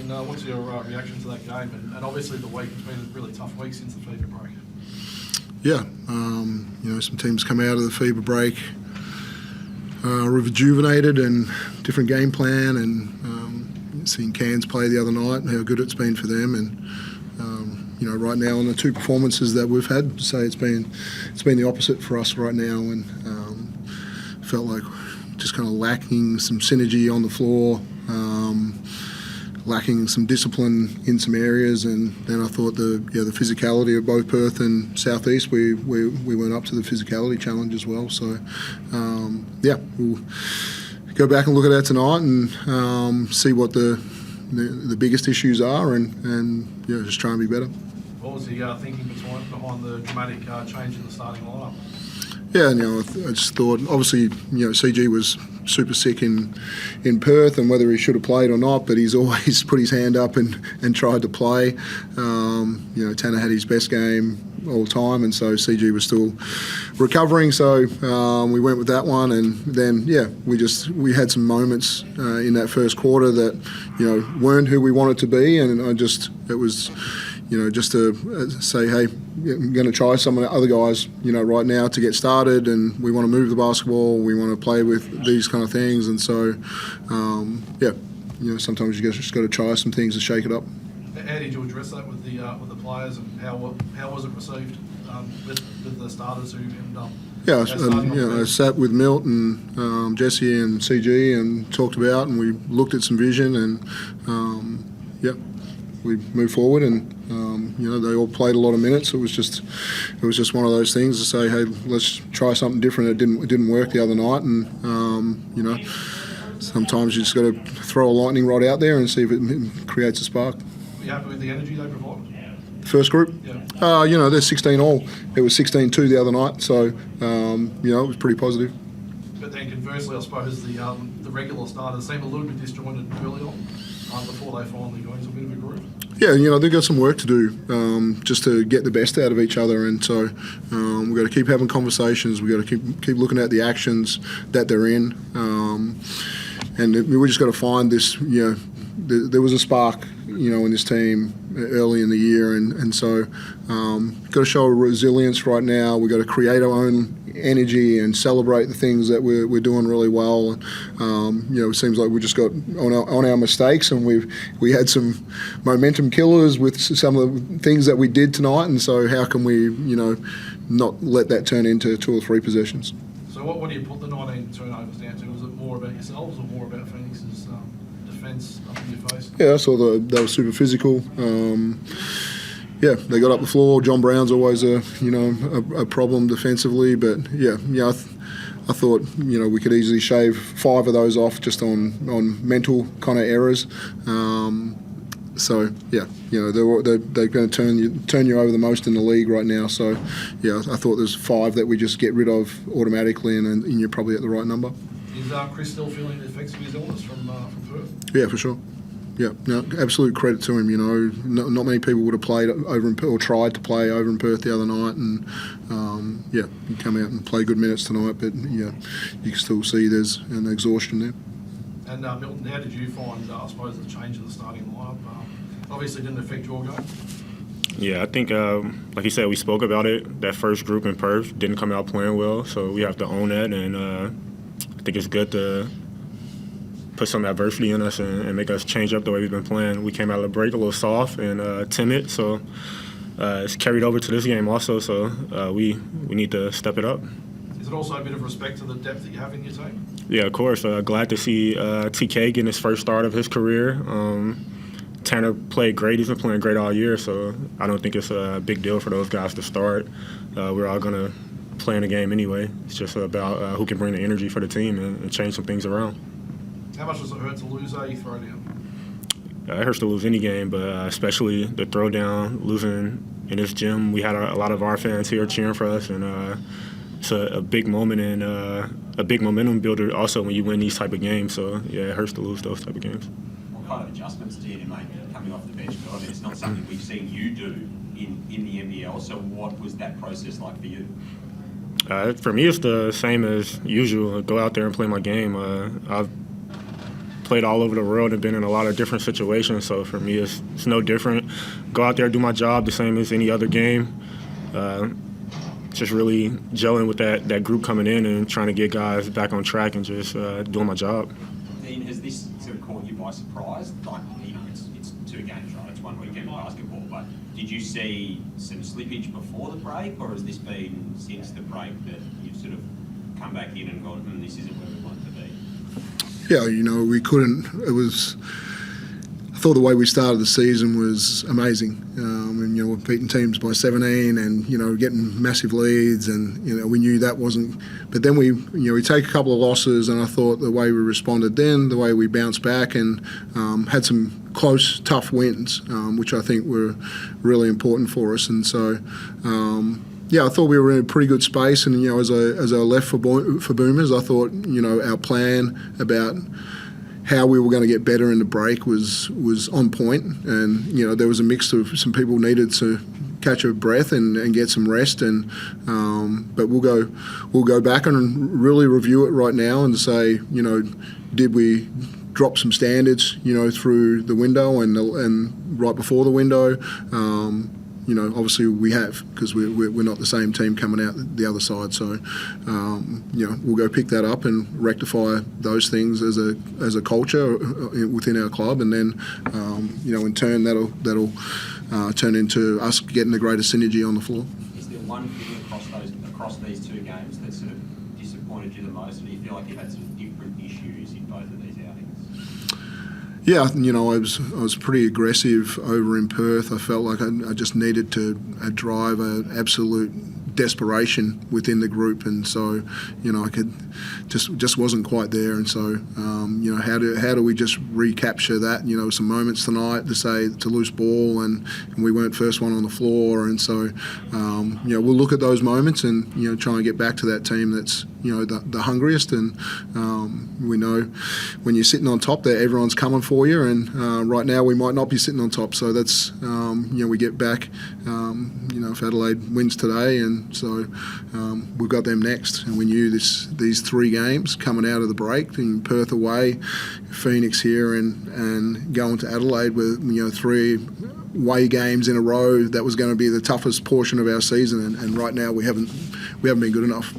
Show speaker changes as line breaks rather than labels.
what's your reaction to that game? And obviously the week, it's been a really tough week since the fever break.
Yeah, some teams come out of the fever break rejuvenated and different game plan, and seeing Cairns play the other night and how good it's been for them, and right now on the two performances that we've had, say it's been the opposite for us right now, and felt like just kind of lacking some synergy on the floor, lacking some discipline in some areas, and then I thought the physicality of both Perth and South East, we went up to the physicality challenge as well. So we'll go back and look at that tonight and see what the biggest issues are, and just try and be better.
What was the thinking behind the dramatic change in the starting lineup?
Yeah, I just thought, obviously, CG was super sick in Perth, and whether he should have played or not, but he's always put his hand up and tried to play. Tanner had his best game all the time, and so CG was still recovering, so we went with that one. And then we had some moments in that first quarter that weren't who we wanted to be, and it was just to say, hey, I'm going to try some of the other guys, right now to get started, and we want to move the basketball, we want to play with these kind of things, and so, sometimes you just got to try some things to shake it up.
How did you address that with the players, and how was it received with the starters who ended up? Yeah,
I sat with Milton, Jesse, and CG, and talked about, and we looked at some vision, and we moved forward, and they all played a lot of minutes. It was just one of those things to say, hey, let's try something different. It didn't work the other night, and sometimes you just got to throw a lightning rod out there and see if it creates a spark.
Were you happy with the energy they provided?
First group? Yeah. They're 16 all. It was 16-2 the other night, so it was pretty positive.
But then conversely, I suppose the regular starters seemed a little bit disjointed early on. Before they finally got into a bit of a groove. Yeah,
they've got some work to do just to get the best out of each other, and so we've got to keep having conversations. We've got to keep looking at the actions that they're in, and we just got to find this. There was a spark, in this team early in the year, and so got to show a resilience right now. We've got to create our own energy and celebrate the things that we're doing really well. It seems like we just got on our mistakes, and we had some momentum killers with some of the things that we did tonight, and so how can we not let that turn into 2 or 3 possessions?
So what do you put the 19 turnovers down to? Was it more about yourselves or more about Phoenix's defence up in your face?
Yeah, I saw they were super physical. They got up the floor. John Brown's always a problem defensively, but I thought we could easily shave 5 of those off just on mental kind of errors. They're going to turn you over the most in the league right now. So I thought there's 5 that we just get rid of automatically, and you're probably at the right number.
Is Chris still feeling the effects of his illness from Perth?
Yeah, for sure. Yeah, no, absolute credit to him. Not many people would have played over in Perth or tried to play over in Perth the other night, and he come out and play good minutes tonight. But you can still see there's an exhaustion there.
And Milton, how did you find, I suppose, the change of the starting lineup? Obviously, didn't affect your game.
Yeah, I think, like you said, we spoke about it. That first group in Perth didn't come out playing well, so we have to own that. And I think it's good to put some adversity in us and make us change up the way we've been playing. We came out of the break a little soft and timid, so it's carried over to this game also. So we need to step it up.
Is it also a bit of respect to the depth that you have in your team?
Yeah, of course. Glad to see TK getting his first start of his career. Tanner played great. He's been playing great all year, so I don't think it's a big deal for those guys to start. We're all going to play in the game anyway. It's just about who can bring the energy for the team and change some things around.
How much does it hurt to lose a throwdown?
It hurts to lose any game, but especially the throwdown, losing in this gym. We had a lot of our fans here cheering for us, and it's a big moment and a big momentum builder also when you win these type of games. So, yeah, it hurts to lose those type of games.
What kind of adjustments do you make coming off the bench? I mean, it's not something we've seen you do in the NBL, so what was that process like for you?
For me, it's the same as usual. Go out there and play my game. I've played all over the world and been in a lot of different situations. So for me, it's no different. Go out there, do my job the same as any other game. Just really gelling with that group coming in and trying to get guys back on track and just doing my job.
Dean, has this sort of caught you by surprise? Like, you know, it's 2 games, right? It's 1 weekend of basketball, but did you see some slippage before the break, or has this been since the break that you've sort of come back in and gone, this isn't where we want it to be?
Yeah, you know, we couldn't. I thought the way we started the season was amazing. And, you know, we're beating teams by 17 and, you know, getting massive leads, and, you know, we knew that wasn't. But then we take a couple of losses, and I thought the way we responded then, the way we bounced back and had some close, tough wins, which I think were really important for us. And so, yeah, I thought we were in a pretty good space. And, you know, as I left for Boomers, I thought, you know, our plan about how we were going to get better in the break was on point. And, you know, there was a mix of some people needed to catch a breath and get some rest. And but we'll go back and really review it right now and say, you know, did we drop some standards, you know, through the window and right before the window? You know, obviously we have, because we're not the same team coming out the other side. So, you know, we'll go pick that up and rectify those things as a culture within our club, and then, you know, in turn that'll turn into us getting a greater synergy on the floor.
Is there one thing across these 2 games that sort of disappointed you the most, or do you feel like you've had some different issues in both of these outings?
Yeah, you know, I was pretty aggressive over in Perth. I felt like I just needed to drive an absolute desperation within the group, and so, you know, I could just wasn't quite there. And so, you know, how do we just recapture that? You know, some moments tonight to say it's a loose ball and we weren't first one on the floor, and so, you know, we'll look at those moments and, you know, try and get back to that team that's, you know, the hungriest. And we know when you're sitting on top there, everyone's coming for you, and right now we might not be sitting on top. So that's, you know, we get back, you know, if Adelaide wins today, and so we've got them next. And we knew these 3 games coming out of the break, in Perth away, Phoenix here, and going to Adelaide with, you know, 3 away games in a row, that was going to be the toughest portion of our season. And right now we haven't been good enough.